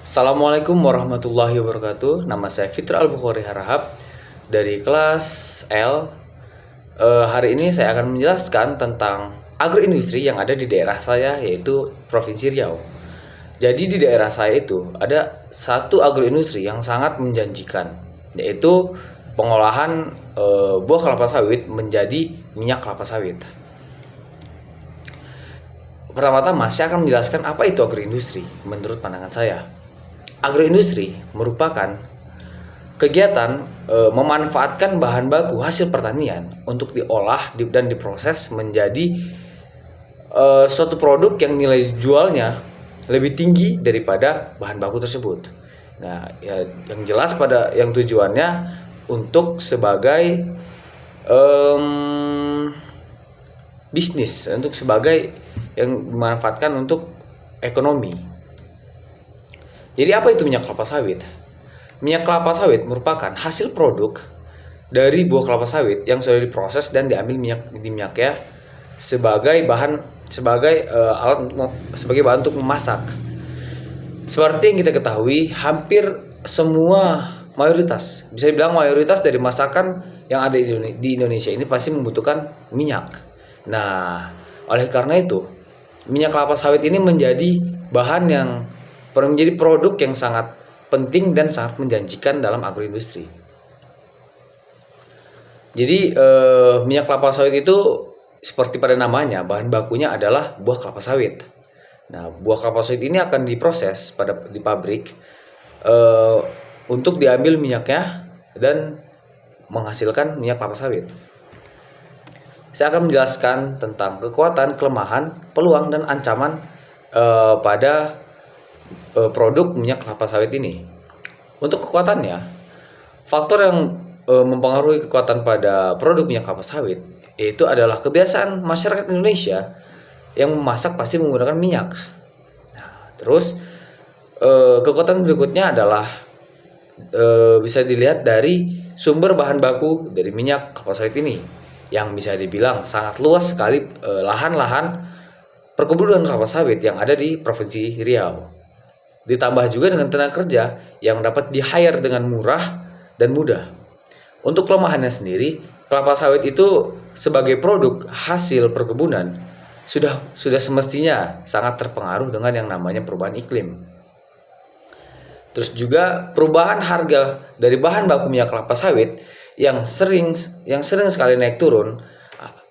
Assalamualaikum warahmatullahi wabarakatuh. Nama saya Fitra Al-Bukhari Harahap dari kelas L. Hari ini saya akan menjelaskan tentang agroindustri yang ada di daerah saya, yaitu Provinsi Riau. Jadi di daerah saya itu ada satu agroindustri yang sangat menjanjikan, yaitu pengolahan buah kelapa sawit menjadi minyak kelapa sawit. Pertama-tama saya akan menjelaskan apa itu agroindustri menurut pandangan saya. Agroindustri merupakan kegiatan memanfaatkan bahan baku hasil pertanian untuk diolah dan diproses menjadi suatu produk yang nilai jualnya lebih tinggi daripada bahan baku tersebut. Nah, ya, yang jelas pada yang tujuannya untuk sebagai bisnis, untuk sebagai yang dimanfaatkan untuk ekonomi. Jadi apa itu minyak kelapa sawit? Minyak kelapa sawit merupakan hasil produk dari buah kelapa sawit yang sudah diproses dan diambil minyaknya sebagai bahan sebagai bahan untuk memasak. Seperti yang kita ketahui, hampir semua mayoritas, bisa dibilang mayoritas dari masakan yang ada di Indonesia ini pasti membutuhkan minyak. Nah, oleh karena itu, minyak kelapa sawit ini menjadi bahan yang menjadi produk yang sangat penting dan sangat menjanjikan dalam agroindustri. Jadi minyak kelapa sawit itu seperti pada namanya, bahan bakunya adalah buah kelapa sawit. Nah, buah kelapa sawit ini akan diproses di pabrik untuk diambil minyaknya dan menghasilkan minyak kelapa sawit. Saya akan menjelaskan tentang kekuatan, kelemahan, peluang, dan ancaman pada produk minyak kelapa sawit ini. Untuk kekuatannya, faktor yang mempengaruhi kekuatan pada produk minyak kelapa sawit yaitu adalah kebiasaan masyarakat Indonesia yang memasak pasti menggunakan minyak. Nah, terus kekuatan berikutnya adalah bisa dilihat dari sumber bahan baku dari minyak kelapa sawit ini yang bisa dibilang sangat luas sekali lahan-lahan perkebunan kelapa sawit yang ada di Provinsi Riau. Ditambah juga dengan tenaga kerja yang dapat di-hire dengan murah dan mudah. Untuk kelemahannya sendiri, kelapa sawit itu sebagai produk hasil perkebunan sudah semestinya sangat terpengaruh dengan yang namanya perubahan iklim. Terus juga perubahan harga dari bahan baku minyak kelapa sawit yang sering sekali naik turun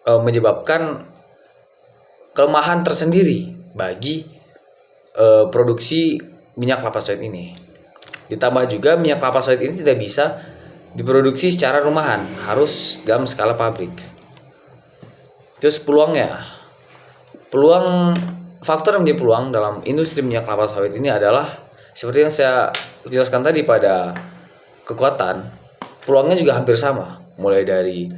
menyebabkan kelemahan tersendiri bagi produksi minyak kelapa sawit ini. Ditambah juga minyak kelapa sawit ini tidak bisa diproduksi secara rumahan, harus dalam skala pabrik. Terus faktor yang menjadi peluang dalam industri minyak kelapa sawit ini adalah seperti yang saya jelaskan tadi pada kekuatan, peluangnya juga hampir sama, mulai dari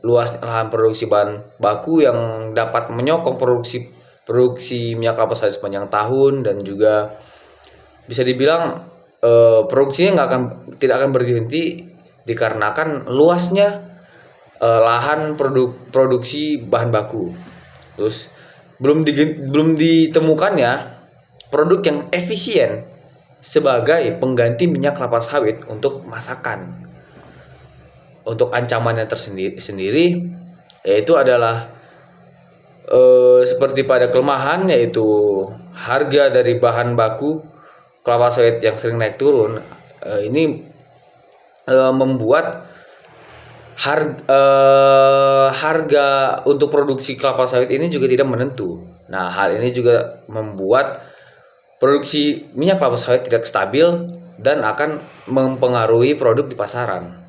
luas lahan produksi bahan baku yang dapat menyokong produksi minyak kelapa sawit sepanjang tahun, dan juga bisa dibilang produksinya tidak akan berhenti dikarenakan luasnya lahan produksi bahan baku. Terus belum ditemukannya produk yang efisien sebagai pengganti minyak kelapa sawit untuk masakan. Untuk ancamannya tersendiri yaitu adalah seperti pada kelemahan, yaitu harga dari bahan baku kelapa sawit yang sering naik turun. Ini membuat harga untuk produksi kelapa sawit ini juga tidak menentu. Nah, hal ini juga membuat produksi minyak kelapa sawit tidak stabil dan akan mempengaruhi produk di pasaran.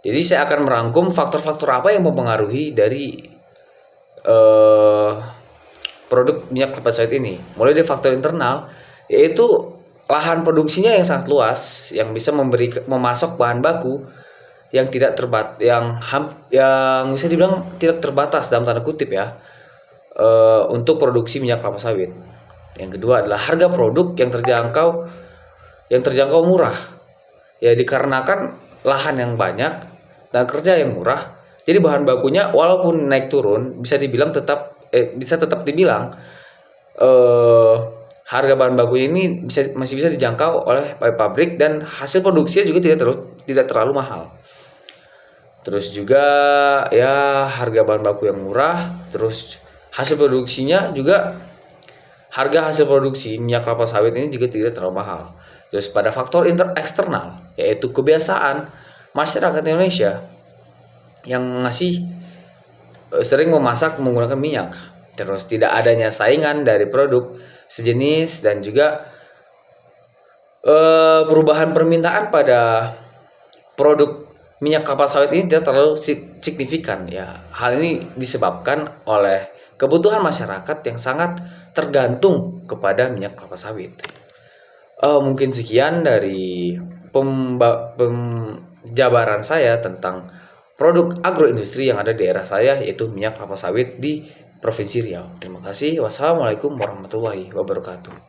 Jadi saya akan merangkum faktor-faktor apa yang mempengaruhi dari produk minyak kelapa sawit ini. Mulai dari faktor internal, yaitu lahan produksinya yang sangat luas, yang bisa memasok bahan baku yang yang bisa dibilang tidak terbatas dalam tanda kutip ya, untuk produksi minyak kelapa sawit. Yang kedua adalah harga produk yang terjangkau murah, ya dikarenakan lahan yang banyak dan kerja yang murah. Jadi bahan bakunya walaupun naik turun bisa tetap dibilang harga bahan baku ini masih bisa dijangkau oleh pabrik dan hasil produksinya juga tidak terlalu mahal. Terus juga ya harga bahan baku yang murah, terus hasil produksinya juga harga hasil produksi minyak kelapa sawit ini juga tidak terlalu mahal. Terus pada faktor eksternal yaitu kebiasaan masyarakat Indonesia yang masih sering memasak menggunakan minyak. Terus tidak adanya saingan dari produk sejenis dan juga perubahan permintaan pada produk minyak kelapa sawit ini tidak terlalu signifikan ya. Hal ini disebabkan oleh kebutuhan masyarakat yang sangat tergantung kepada minyak kelapa sawit. Mungkin sekian dari penjabaran saya tentang produk agroindustri yang ada di daerah saya, yaitu minyak kelapa sawit di Provinsi Riau. Terima kasih. Wassalamualaikum warahmatullahi wabarakatuh.